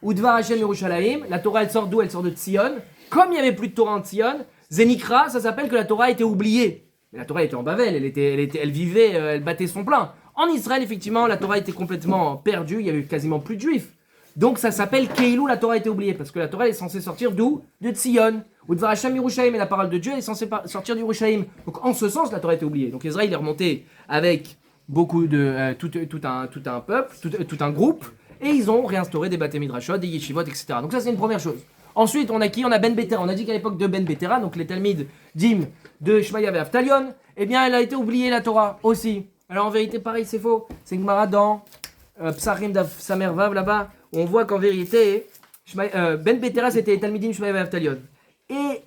ou Dvar Hashem Yerushalayim, la Torah elle sort d'où? Elle sort de Tzion. Comme il n'y avait plus de Torah en Tzion, Zenikra, ça s'appelle que la Torah était oubliée. Mais la Torah était en Bavel, elle vivait, elle battait son plein. En Israël, effectivement, la Torah était complètement perdue, il y avait quasiment plus de juifs. Donc ça s'appelle Keilou, la Torah était oubliée, parce que la Torah elle est censée sortir d'où? De Tzion. Ou de Varasham Yerushalayim, et la parole de Dieu elle est censée sortir du Yerushalayim. Donc en ce sens, la Torah était oubliée. Donc Ezra il est remonté avec beaucoup de tout un peuple, tout un groupe, et ils ont réinstauré des Bate Midrashot, des yeshivot, etc. Donc ça c'est une première chose. Ensuite, on a qui? On a Ben Betera. On a dit qu'à l'époque de Ben Betera, donc les Talmides d'Im de Shmaya et Aftalion, eh bien, elle a été oubliée, la Torah, aussi. Alors, en vérité, pareil, c'est faux. C'est Gemara dans Psachim d'Af Samer Vav, là-bas, où on voit qu'en vérité, Ben Betera, c'était les Talmidim Shmaya et Aftalion. Et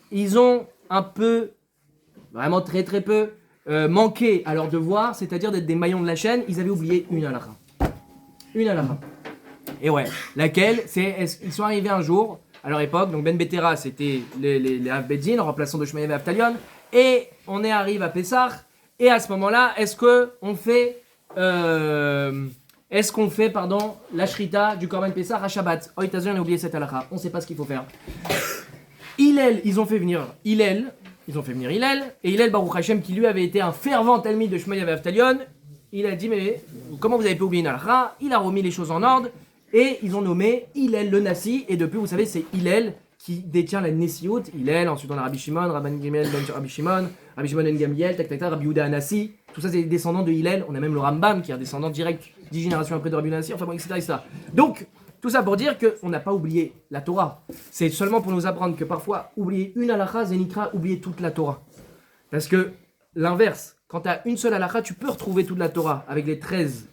ils ont un peu, vraiment très très peu, manqué à leur devoir, c'est-à-dire d'être des maillons de la chaîne. Ils avaient oublié une halakha. Une halakha. Et ouais, laquelle, ils sont arrivés un jour, à leur époque, donc Ben Betera, c'était les Av Beddin, en remplaçant de Shmaïa et Aftalion, et on arrive à Pessah, et à ce moment-là, est-ce qu'on fait la shrita du Korban Pessah à Shabbat? Oh, on a oublié cette halakha, on ne sait pas ce qu'il faut faire. Hillel, ils ont fait venir Hillel, et Hillel Baruch Hashem, qui lui avait été un fervent talmid de Shmaïa et Aftalion, il a dit, mais comment vous avez pu oublier une halakha? Il a remis les choses en ordre. Et ils ont nommé Hillel le Nassi, et depuis, vous savez, c'est Hillel qui détient la Nessiout. Hillel, ensuite on a Rabbi Shimon, Rabban Gamliel ben Rabbi Shimon ben Gamliel, Rabbi Yehuda Nassi. Tout ça, c'est des descendants de Hillel. On a même le Rambam qui est un descendant direct 10 générations après de Rabbi Nassi, enfin bon, etc. Donc, tout ça pour dire qu'on n'a pas oublié la Torah. C'est seulement pour nous apprendre que parfois, oublier une halakha, Zenikra, oublier toute la Torah. Parce que l'inverse, quand tu as une seule halakha, tu peux retrouver toute la Torah avec les 13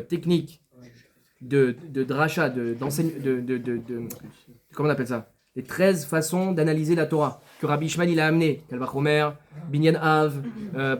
techniques de dracha, comment on appelle ça? Les 13 façons d'analyser la Torah que Rabbi Ishmael il a amené, Kalvach Omer, Binyan Av,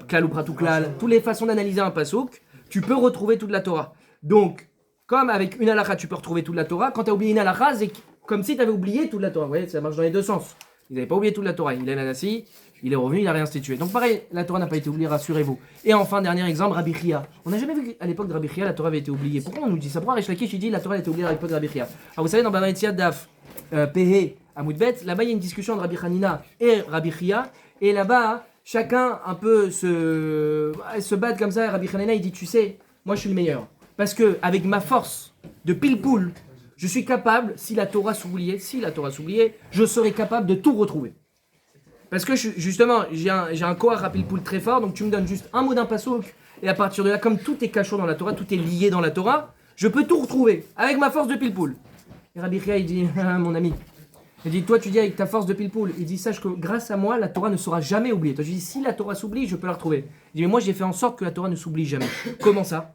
Klal ou Pratuklal, toutes les façons d'analyser un pasouk, tu peux retrouver toute la Torah. Donc, comme avec une halakha tu peux retrouver toute la Torah, quand tu as oublié une halakha, c'est comme si tu avais oublié toute la Torah. Vous voyez, ça marche dans les deux sens. Ils n'avaient pas oublié toute la Torah. Il est Nassi, il est revenu, il a réinstitué. Donc pareil, la Torah n'a pas été oubliée, rassurez-vous. Et enfin, dernier exemple, Rabbi Chia. On n'a jamais vu qu'à l'époque de Rabbi Chia, la Torah avait été oubliée. Pourquoi on nous dit ça? Pourquoi Resh Lakish dit la Torah a été oubliée à l'époque de Rabbi Chia? Alors vous savez, dans Bava Metzia Daf Pehe Amoudbet, là-bas il y a une discussion entre Rabbi Hanina et Rabbi Chia. Et là-bas, chacun un peu se bat comme ça. Rabbi Hanina il dit, tu sais, moi je suis le meilleur. Parce que avec ma force de pile-poule, je suis capable, si la Torah s'oubliait, je serais capable de tout retrouver. Parce que justement, j'ai un koach à pile-poule très fort, donc tu me donnes juste un mot d'un passouk, et à partir de là, comme tout est cachot dans la Torah, tout est lié dans la Torah, je peux tout retrouver avec ma force de pile-poule. Et Rabbi Chia, il dit, mon ami, il dit, toi tu dis avec ta force de pile-poule, il dit, sache que grâce à moi, la Torah ne sera jamais oubliée. Toi je dis, si la Torah s'oublie, je peux la retrouver. Il dit, mais moi j'ai fait en sorte que la Torah ne s'oublie jamais. Comment ça?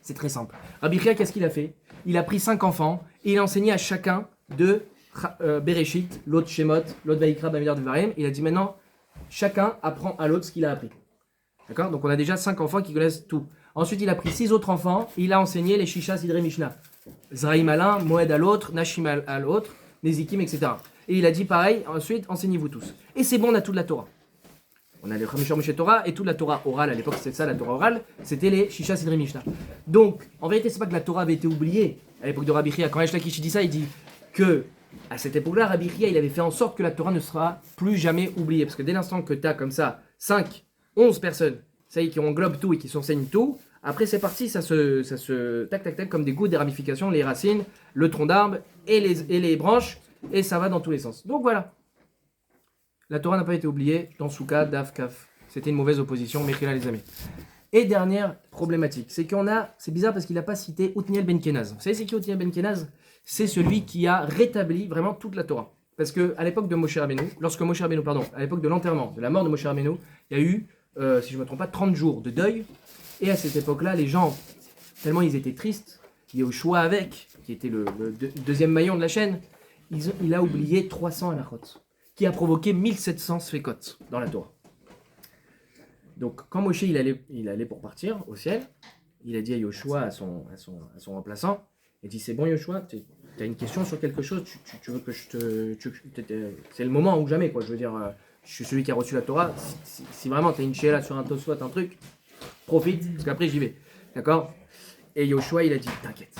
C'est très simple. Rabbi Chia, qu'est-ce qu'il a fait? Il a pris 5 enfants et il a enseigné à chacun de Bereshit, l'autre Shemot, l'autre Vaikra, Bamidar Devarim. Il a dit maintenant, chacun apprend à l'autre ce qu'il a appris. D'accord? Donc on a déjà 5 enfants qui connaissent tout. Ensuite, il a pris 6 autres enfants et il a enseigné les Shisha, Sidré, Mishnah. Zraïm à l'un, Moed à l'autre, Nashim à l'autre, Nezikim, etc. Et il a dit pareil, ensuite, enseignez-vous tous. Et c'est bon, on a toute la Torah. On a les Chamishor Moshe Torah et toute la Torah orale. À l'époque, c'était ça, la Torah orale. C'était les Shisha, Sidré, Mishnah. Donc, en vérité, c'est pas que la Torah avait été oubliée. À l'époque de Rabbi Chia, quand Resh Lakish dit ça, il dit que à cette époque-là, Rabbi Chia, il avait fait en sorte que la Torah ne sera plus jamais oubliée. Parce que dès l'instant que tu as comme ça 5, 11 personnes, ça y est, qui englobent tout et qui s'enseignent tout, après c'est parti, ça se tac tac tac comme des gouttes, des ramifications, les racines, le tronc d'arbre et les branches, et ça va dans tous les sens. Donc voilà. La Torah n'a pas été oubliée dans Souka, Daf, Kaf. C'était une mauvaise opposition, Mechila les amis. Et dernière problématique, c'est c'est bizarre parce qu'il n'a pas cité Othniel Ben Kenaz. Vous savez c'est qui Othniel Ben Kenaz? C'est celui qui a rétabli vraiment toute la Torah. Parce qu'à l'époque de Moshe Rabbeinu, à l'époque de l'enterrement, de la mort de Moshe Rabbeinu, il y a eu, si je ne me trompe pas, 30 jours de deuil. Et à cette époque-là, les gens, tellement ils étaient tristes, Yoshua avec, qui était le deuxième maillon de la chaîne, il a oublié 300 halachot, qui a provoqué 1700 sfekot dans la Torah. Donc quand Moshe il allait pour partir au ciel, il a dit à Yoshua, à son remplaçant, il dit c'est bon Yoshua, tu as une question sur quelque chose, tu veux que je c'est le moment ou jamais quoi, je veux dire, je suis celui qui a reçu la Torah, si vraiment tu as une chéla sur un tosfot, un truc, profite, parce qu'après j'y vais, d'accord? Et Yoshua il a dit t'inquiète,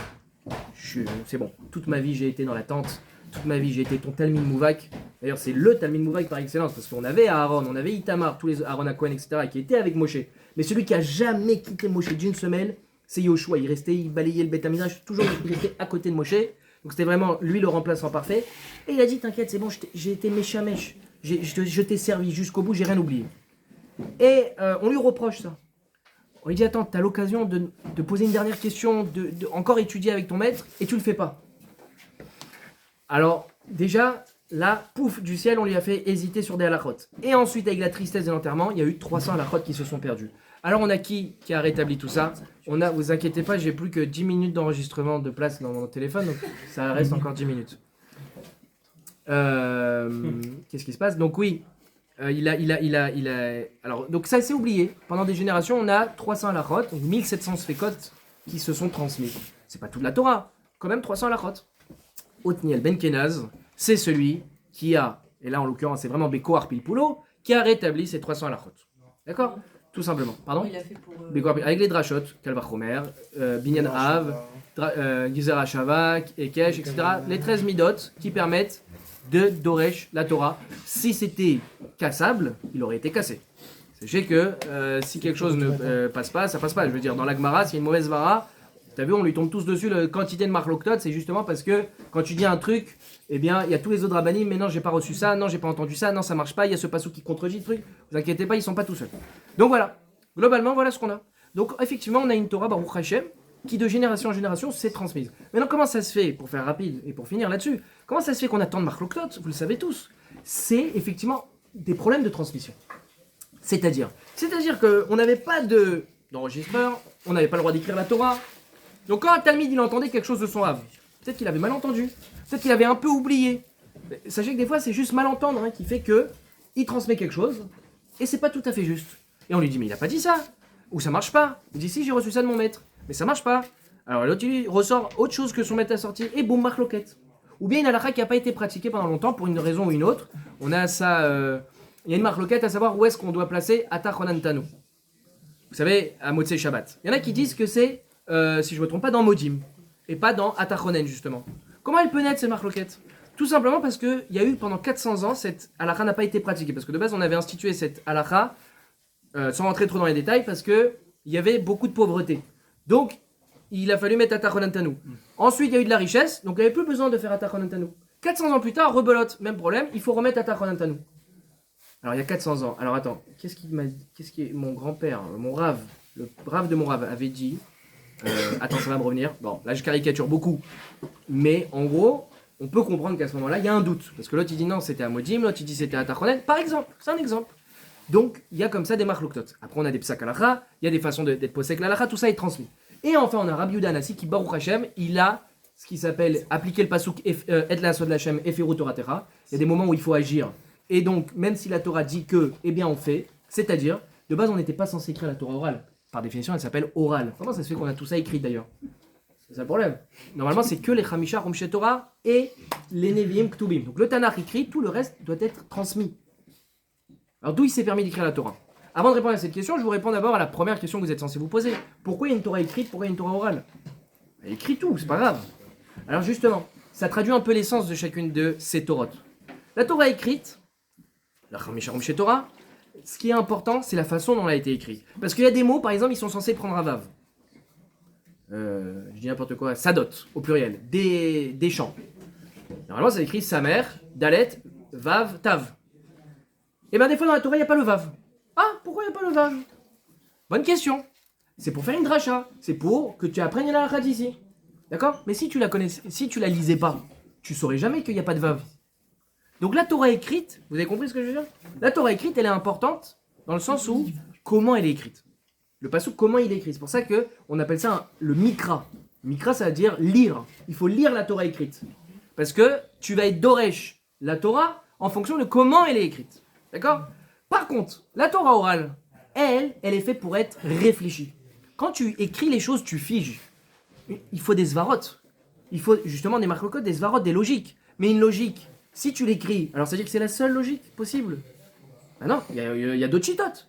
c'est bon, toute ma vie j'ai été dans la tente, toute ma vie j'ai été ton Talmid Mouvak. D'ailleurs c'est le Talmid Mouvak par excellence, parce qu'on avait Aaron, on avait Itamar, tous les Aaron à Cohen, etc. qui étaient avec Moshe. Mais celui qui a jamais quitté Moshe d'une semelle, c'est Yoshua. Il balayait le Beth Amidrash, toujours il restait à côté de Moshe. Donc c'était vraiment lui le remplaçant parfait. Et il a dit t'inquiète c'est bon, j'ai été méchamèche, je t'ai servi jusqu'au bout, j'ai rien oublié. Et on lui reproche ça. On lui dit attends, t'as l'occasion de poser une dernière question, de encore étudier avec ton maître, et tu le fais pas. Alors, déjà, là, pouf, du ciel, on lui a fait hésiter sur des halachot. Et ensuite, avec la tristesse de l'enterrement, il y a eu 300 halachot qui se sont perdus. Alors, on a qui a rétabli tout ça? Vous inquiétez pas, j'ai plus que 10 minutes d'enregistrement de place dans mon téléphone, donc ça reste encore 10 minutes. Qu'est-ce qui se passe? Donc oui, alors, donc ça s'est oublié. Pendant des générations, on a 300 halachot, donc 1700 sfekot qui se sont transmis. C'est pas toute la Torah, quand même 300 halachot. Otniel Ben Kenaz, c'est celui qui a, et là en l'occurrence c'est vraiment Beko Arpilpulo, qui a rétabli ces 300 halachot. D'accord? Tout simplement. Pardon? Il a fait pour. Beko avec les drachot, Kalvachomer, Binyan Av, Gizer Hashavak, Ekesh, etc. Les 13 midot qui permettent de Doresh la Torah. Si c'était cassable, il aurait été cassé. Sachez que si quelque chose ne passe pas, ça passe pas. Je veux dire, dans la Gemara, s'il y a une mauvaise vara, t'as vu, on lui tombe tous dessus, la quantité de marloktot, c'est justement parce que quand tu dis un truc, eh bien, il y a tous les autres rabbanim, mais non, j'ai pas reçu ça, non, j'ai pas entendu ça, non, ça marche pas, il y a ce passou qui contredit le truc. Vous inquiétez pas, ils sont pas tout seuls. Donc voilà, globalement, voilà ce qu'on a. Donc effectivement, on a une Torah Baruch Hashem qui de génération en génération s'est transmise. Maintenant, comment ça se fait, pour faire rapide et pour finir là-dessus, comment ça se fait qu'on a tant de marloktot? Vous le savez tous. C'est effectivement des problèmes de transmission. C'est-à-dire qu'on n'avait pas d'enregistreur, on n'avait pas le droit d'écrire la Torah. Donc quand un Talmid il entendait quelque chose de son Rav, peut-être qu'il avait mal entendu, peut-être qu'il avait un peu oublié. Sachez que des fois c'est juste mal entendre qui fait que il transmet quelque chose et c'est pas tout à fait juste. Et on lui dit mais il a pas dit ça, ou ça marche pas. Il dit si j'ai reçu ça de mon maître, mais ça marche pas. Alors l'autre il ressort autre chose que son maître a sorti et boum marloquette. Ou bien une halakha qui n'a pas été pratiquée pendant longtemps pour une raison ou une autre. On a ça, il y a une marloquette à savoir où est-ce qu'on doit placer Atachonantanu. Vous savez à Motzei Shabbat. Il y en a qui disent que c'est si je ne me trompe pas, dans Modim, et pas dans Atachonen, justement. Comment elle peut naître, cette marloquette? Tout simplement parce qu'il y a eu, pendant 400 ans, cette halakha n'a pas été pratiquée. Parce que de base, on avait institué cette halakha, sans rentrer trop dans les détails, parce qu'il y avait beaucoup de pauvreté. Donc, il a fallu mettre Atachonantanu. Ensuite, il y a eu de la richesse, donc il n'y avait plus besoin de faire Atachonantanu. 400 ans plus tard, rebelote, même problème, il faut remettre Atachonantanu. Alors, il y a 400 ans. Alors, attends, qu'est-ce que mon grand-père, mon Rav, le Rav de mon Rav avait dit? Attends, ça va me revenir. Bon, là je caricature beaucoup. Mais en gros, on peut comprendre qu'à ce moment-là, il y a un doute. Parce que l'autre il dit non, c'était à Modim, l'autre il dit c'était à Tachonen. Par exemple, c'est un exemple. Donc, il y a comme ça des marlouktot. Après, on a des psak halakha, il y a des façons d'être posek l'halakha, tout ça est transmis. Et enfin, on a Rabbi Yehuda Hanassi qui, Baruch Hashem, il a ce qui s'appelle appliquer le pasuk Et la Sod Hashem Efiru Torah Tera. Il y a des moments où il faut agir. Et donc, même si la Torah dit que, eh bien on fait. C'est-à-dire, de base, on n'était pas censé écrire la Torah orale. Par définition, elle s'appelle orale. Comment ça se fait qu'on a tout ça écrit d'ailleurs? C'est ça le problème. Normalement, c'est que les Chamisha, Romshe Torah et les Nevi'im Ktubim. Donc le Tanakh écrit, tout le reste doit être transmis. Alors d'où il s'est permis d'écrire la Torah? Avant de répondre à cette question, je vous réponds d'abord à la première question que vous êtes censé vous poser. Pourquoi il y a une Torah écrite? Pourquoi il y a une Torah orale? Elle écrit tout, c'est pas grave. Alors justement, ça traduit un peu l'essence de chacune de ces Torahs. La Torah écrite, la Chamisha, Romshe Torah, ce qui est important, c'est la façon dont elle a été écrite. Parce qu'il y a des mots, par exemple, ils sont censés prendre un vav. Je dis n'importe quoi, sadot, au pluriel, des champs. Normalement, ça écrit samer, dalet, vav, tav. Et bien, des fois, dans la Torah, il n'y a pas le vav. Ah, pourquoi il n'y a pas le vav? Bonne question. C'est pour faire une dracha. C'est pour que tu apprennes la halakha ici. D'accord? Mais si tu la connaissais, si tu la lisais pas, tu saurais jamais qu'il n'y a pas de vav. Donc la Torah écrite, vous avez compris ce que je veux dire? La Torah écrite, elle est importante dans le sens où comment elle est écrite. Le passouk, comment il est écrit. C'est pour ça qu'on appelle ça le mikra. Mikra, ça veut dire lire. Il faut lire la Torah écrite. Parce que tu vas être Doresh la Torah en fonction de comment elle est écrite. D'accord? Par contre, la Torah orale, elle est faite pour être réfléchie. Quand tu écris les choses, tu figes. Il faut des svarot. Il faut justement des marques des svarot, des logiques. Mais une logique, si tu l'écris, alors ça veut dire que c'est la seule logique possible. Ah non, il y a d'autres chitotes.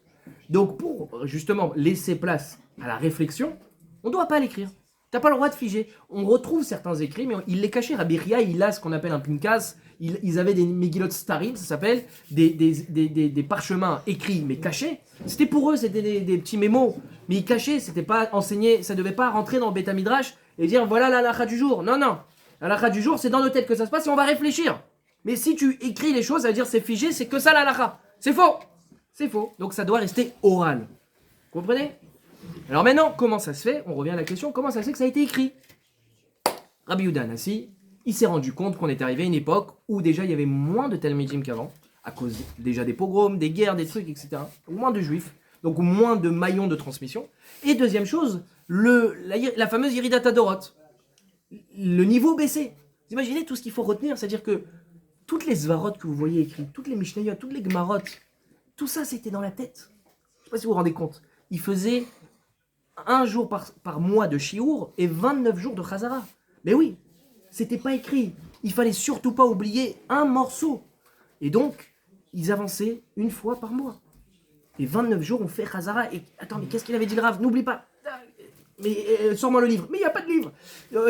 Donc pour justement laisser place à la réflexion, on ne doit pas l'écrire. Tu n'as pas le droit de figer. On retrouve certains écrits, mais il les cachait. Rabbi Ria, il a ce qu'on appelle un pinkas. Ils avaient des megillot starim, ça s'appelle, des parchemins écrits mais cachés. C'était pour eux, c'était des petits mémos. Mais ils cachaient, c'était pas enseigné, ça ne devait pas rentrer dans le Beth Midrash et dire voilà la halakha du jour. Non, non. La halakha du jour, c'est dans nos têtes que ça se passe et on va réfléchir. Mais si tu écris les choses, ça veut dire c'est figé, c'est que ça la halakha. C'est faux. C'est faux. Donc ça doit rester oral. Vous comprenez? Alors maintenant, comment ça se fait? On revient à la question, comment ça se fait que ça a été écrit? Rabbi Yehuda Hanassi, il s'est rendu compte qu'on est arrivé à une époque où déjà il y avait moins de talmidim qu'avant, à cause déjà des pogroms, des guerres, des trucs, etc. Donc moins de juifs, donc moins de maillons de transmission. Et deuxième chose, la fameuse Yeridat Adorot. Le niveau baissé. Vous imaginez tout ce qu'il faut retenir, c'est-à-dire que toutes les svarot que vous voyez écrites, toutes les mishnayot, toutes les gemarot, tout ça c'était dans la tête. Je ne sais pas si vous vous rendez compte. Il faisait 1 jour par mois de Shiur et 29 jours de Chazara. Mais oui, c'était pas écrit. Il fallait surtout pas oublier un morceau. Et donc, ils avançaient 1 fois par mois. Et 29 jours, on fait Chazara. Et attends, mais qu'est-ce qu'il avait dit le Rav? N'oublie pas. Mais sors-moi le livre. Mais il n'y a pas de livre.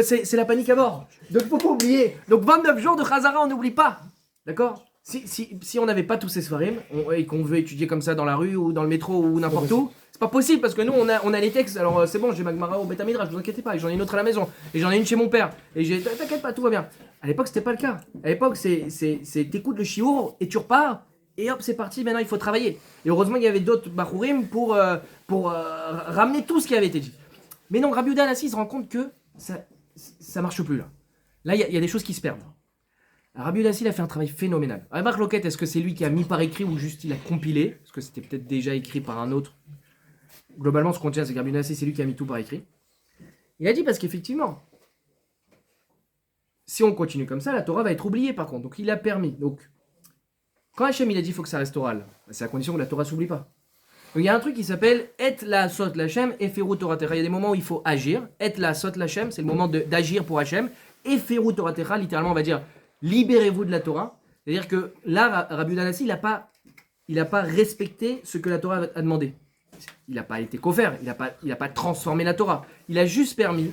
C'est la panique à bord. Donc, il faut pas oublier. Donc, 29 jours de Chazara, on n'oublie pas. D'accord? Si on n'avait pas tous ces soirées et qu'on veut étudier comme ça dans la rue ou dans le métro ou n'importe où, c'est pas possible parce que nous on a les textes. Alors c'est bon, j'ai ma Gemara au Beth Midrash, vous inquiétez pas, j'en ai une autre à la maison et j'en ai une chez mon père. Et t'inquiète pas, tout va bien. À l'époque c'était pas le cas. À l'époque t'écoutes le shiur et tu repars et hop c'est parti. Maintenant il faut travailler. Et heureusement il y avait d'autres bachurim pour ramener tout ce qui avait été dit. Mais non, Rabbi Yehuda Hanassi il se rend compte que ça marche plus là. Là il y a des choses qui se perdent. Rabbi Yehuda Hanassi il a fait un travail phénoménal. Marc Loquette, est-ce que c'est lui qui a mis par écrit ou juste il a compilé? Parce que c'était peut-être déjà écrit par un autre. Globalement, ce qu'on tient, c'est que Rabbi Yehuda Hanassi, c'est lui qui a mis tout par écrit. Il a dit parce qu'effectivement, si on continue comme ça, la Torah va être oubliée par contre. Donc il a permis. Donc, quand Hachem il a dit qu'il faut que ça reste oral, c'est à condition que la Torah s'oublie pas. Donc il y a un truc qui s'appelle Et la sot l'Hachem et Ferut Torah Techa. Il y a des moments où il faut agir. Et la sot l'Hachem, c'est le moment d'agir pour Hachem. Et Ferut Torah Techa, littéralement, on va dire libérez-vous de la Torah. C'est-à-dire que là, Rabbi Yehuda Hanassi, il n'a pas respecté ce que la Torah a demandé. Il n'a pas été coffert, il n'a pas transformé la Torah. Il a juste permis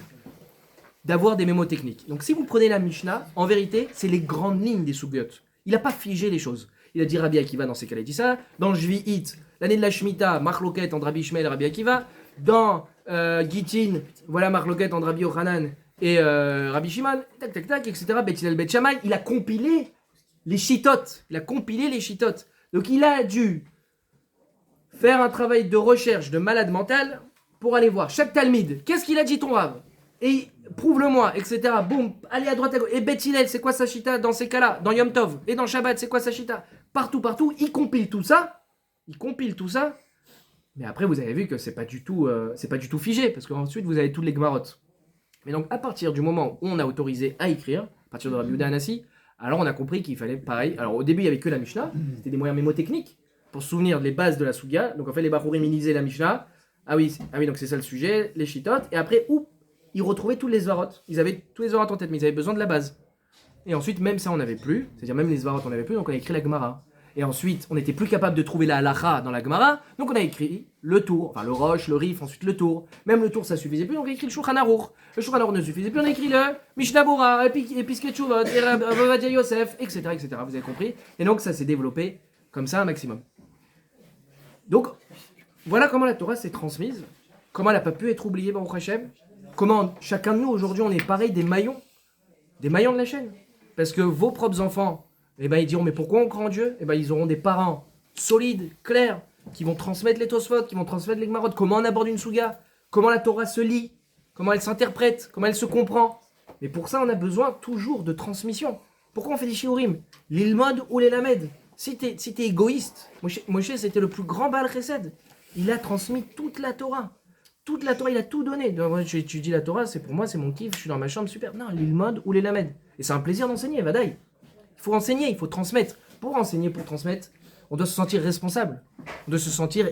d'avoir des mémos techniques. Donc si vous prenez la Mishnah, en vérité, c'est les grandes lignes des Sugyot. Il n'a pas figé les choses. Il a dit Rabbi Akiva dans ces cas-là, il dit ça. Dans Jvi'it, l'année de la Shemitah, Marloket entre Rabbi Ishmael et Rabbi Akiva. Dans Gitin, voilà Marloket entre Rabbi Yochanan et Rabbi Shimon, tac tac tac, etc. Bet Hillel, Bet Shammai, il a compilé les shitotes. Donc il a dû faire un travail de recherche de malade mental pour aller voir chaque talmid. Qu'est-ce qu'il a dit ton Rav? Et prouve-le-moi, etc. Boum, allez à droite à gauche. Et Bet Hillel, c'est quoi sa shita dans ces cas-là? Dans Yom Tov. Et dans Shabbat, c'est quoi sa shita? Partout, il compile tout ça. Mais après, vous avez vu que c'est pas du tout figé, parce qu'ensuite, vous avez toutes les Gemarot. Mais donc, à partir du moment où on a autorisé à écrire, à partir de Rabbi Yehuda Hanassi, alors on a compris qu'il fallait pareil. Alors au début, il n'y avait que la Mishnah, c'était des moyens mémotechniques pour se souvenir des bases de la Sugia. Donc en fait, les Bachurim lisaient la Mishnah. Ah oui, donc c'est ça le sujet, les Shitot. Et après, ils retrouvaient tous les Zvarot. Ils avaient tous les Zvarot en tête, mais ils avaient besoin de la base. Et ensuite, même ça, on n'avait plus. C'est-à-dire, même les Zvarot, on n'avait plus, donc on a écrit la Gemara. Et ensuite, on n'était plus capable de trouver la halacha dans la Gemara, donc on a écrit le tour, enfin le roche, le rif, ensuite le tour. Même le tour, ça suffisait plus, donc on a écrit le Shulchan Aruch. Le Shulchan Aruch ne suffisait plus, on a écrit le Mishnah Bora, Piskei Teshuvot, Ovadia Yosef, etc., etc. Vous avez compris? Et donc ça s'est développé comme ça un maximum. Donc, voilà comment la Torah s'est transmise, comment elle n'a pas pu être oubliée, Baruch Hashem, comment chacun de nous, aujourd'hui, on est pareil des maillons de la chaîne. Parce que vos propres enfants, eh ben, ils diront, mais pourquoi on croit en Dieu? Eh ben, ils auront des parents solides, clairs, qui vont transmettre les Tosfot, qui vont transmettre les Gemarot, comment on aborde une Souga, comment la Torah se lit, comment elle s'interprète, comment elle se comprend. Mais pour ça, on a besoin toujours de transmission. Pourquoi on fait des shiurim? L'ilmod ou les lamed. Si t'es égoïste, Moshe c'était le plus grand Baal Chesed. Il a transmis toute la Torah. toute la Torah, il a tout donné. Moi, tu étudies la Torah, c'est pour moi, c'est mon kiff, je suis dans ma chambre, super. Non, l'ilmod ou les lamed. Et c'est un plaisir d'enseigner, vadaï. Il faut enseigner, il faut transmettre. Pour enseigner, pour transmettre, on doit se sentir responsable. On doit se sentir